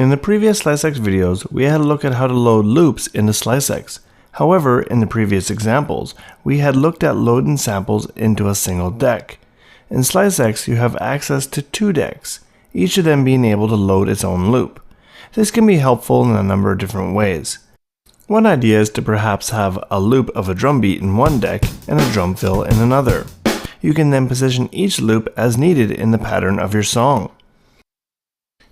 In the previous SliceX videos, we had a look at how to load loops into SliceX. However, in the previous examples, we had looked at loading samples into a single deck. In SliceX, you have access to 2 decks, each of them being able to load its own loop. This can be helpful in a number of different ways. One idea is to perhaps have a loop of a drum beat in one deck and a drum fill in another. You can then position each loop as needed in the pattern of your song.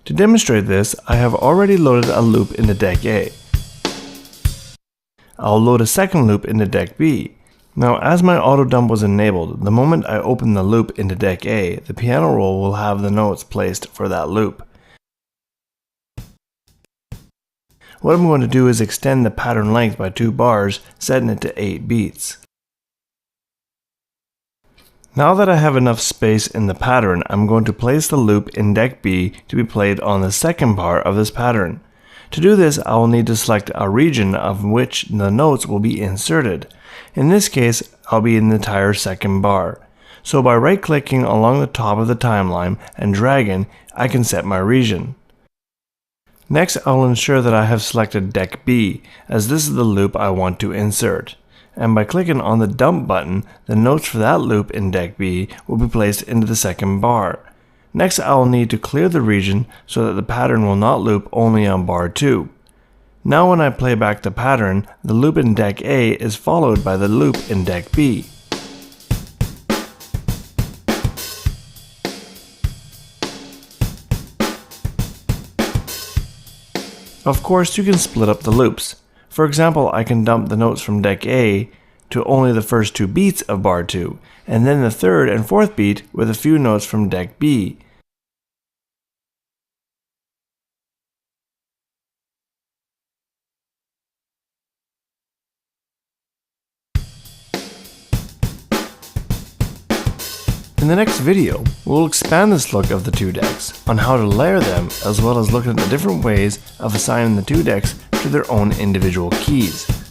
To demonstrate this, I have already loaded a loop into deck A. I'll load a second loop into deck B. Now, as my auto dump was enabled, the moment I open the loop into deck A, the piano roll will have the notes placed for that loop. What I'm going to do is extend the pattern length by 2 bars, setting it to 8 beats. Now that I have enough space in the pattern, I'm going to place the loop in deck B to be played on the second bar of this pattern. To do this, I will need to select a region of which the notes will be inserted. In this case, I'll be in the entire second bar. So by right-clicking along the top of the timeline and dragging, I can set my region. Next, I'll ensure that I have selected deck B, as this is the loop I want to insert. And by clicking on the dump button, the notes for that loop in deck B will be placed into the second bar. Next, I will need to clear the region so that the pattern will not loop only on bar 2. Now when I play back the pattern, the loop in deck A is followed by the loop in deck B. Of course, you can split up the loops. For example, I can dump the notes from deck A to only the first 2 beats of bar 2, and then the 3rd and 4th beat with a few notes from deck B. In the next video, we'll expand this look of the 2 decks on how to layer them, as well as look at the different ways of assigning the 2 decks to their own individual keys.